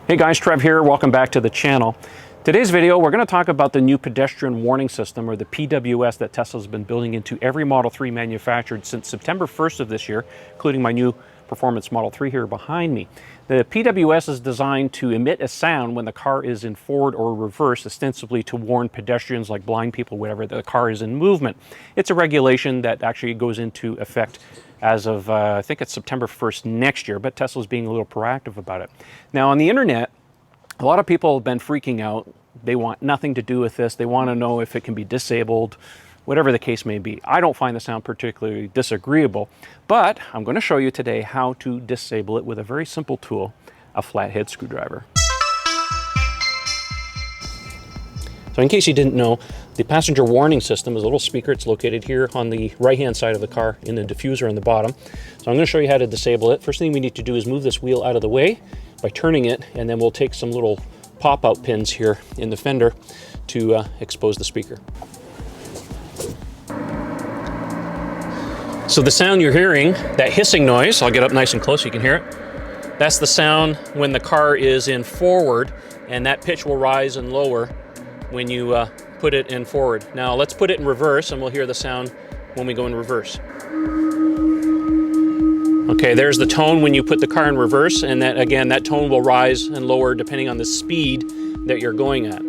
Hey guys, Trev here. Welcome back to the channel. Today's video, we're going to talk about the new Pedestrian Warning System, or the PWS, that Tesla's been building into every Model 3 manufactured since September 1st of this year, including my new Performance Model 3 here behind me. The PWS is designed to emit a sound when the car is in forward or reverse, ostensibly to warn pedestrians like blind people, whatever, that the car is in movement. It's a regulation that actually goes into effect as of, I think it's September 1st next year, but Tesla's being a little proactive about it. Now on the internet, a lot of people have been freaking out. They want nothing to do with this. They want to know if it can be disabled, whatever the case may be. I don't find the sound particularly disagreeable, but I'm going to show you today how to disable it with a very simple tool, a flathead screwdriver. So in case you didn't know, the passenger warning system is a little speaker. It's located here on the right-hand side of the car in the diffuser on the bottom. So I'm going to show you how to disable it. First thing we need to do is move this wheel out of the way by turning it, and then we'll take some little pop-out pins here in the fender to expose the speaker. So the sound you're hearing, that hissing noise, I'll get up nice and close so you can hear it. That's the sound when the car is in forward, and that pitch will rise and lower when you put it in forward. Now let's put it in reverse and we'll hear the sound when we go in reverse. Okay, there's the tone when you put the car in reverse, and that, again, that tone will rise and lower depending on the speed that you're going at.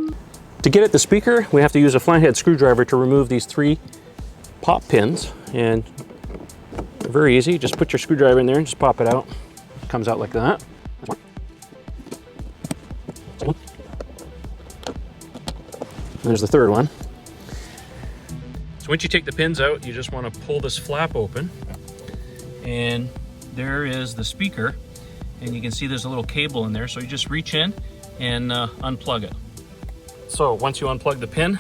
To get at the speaker, we have to use a flathead screwdriver to remove these 3 pop pins, and they're very easy. Just put your screwdriver in there and just pop it out. It comes out like that. There's the third one. So once you take the pins out, you just want to pull this flap open, and there is the speaker, and you can see there's a little cable in there, so you just reach in and unplug it. So once you unplug the pin,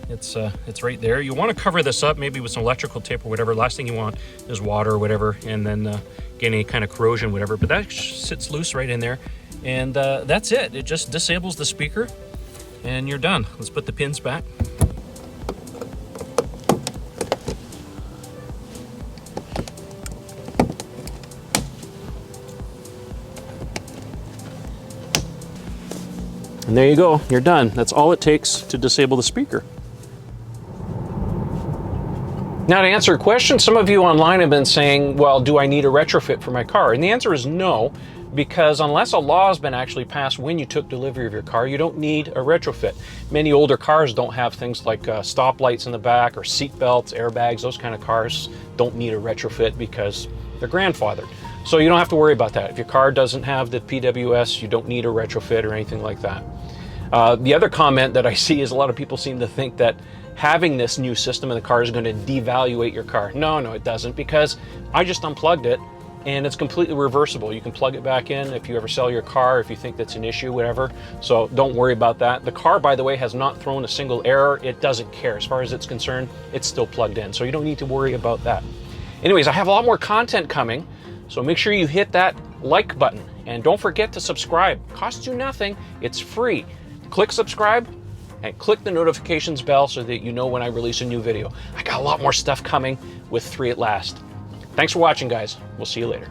it's right there. You want to cover this up maybe with some electrical tape or whatever. Last thing you want is water or whatever, and then get any kind of corrosion, whatever, but that sits loose right in there, and that's it. It just disables the speaker and you're done. Let's put the pins back. And there you go, you're done. That's all it takes to disable the speaker. Now, to answer a question, some of you online have been saying, well, do I need a retrofit for my car? And the answer is no, because unless a law has been actually passed when you took delivery of your car, you don't need a retrofit. Many older cars don't have things like stoplights in the back or seat belts, airbags. Those kind of cars don't need a retrofit because they're grandfathered. So you don't have to worry about that. If your car doesn't have the PWS, you don't need a retrofit or anything like that. The other comment that I see is a lot of people seem to think that having this new system in the car is going to devaluate your car. No, it doesn't, because I just unplugged it and it's completely reversible. You can plug it back in if you ever sell your car, if you think that's an issue, whatever. So don't worry about that. The car, by the way, has not thrown a single error. It doesn't care. As far as it's concerned, it's still plugged in. So you don't need to worry about that. Anyways, I have a lot more content coming, so make sure you hit that like button. And don't forget to subscribe. It costs you nothing. It's free. Click subscribe and click the notifications bell so that you know when I release a new video. I got a lot more stuff coming with 3 at Last. Thanks for watching, guys. We'll see you later.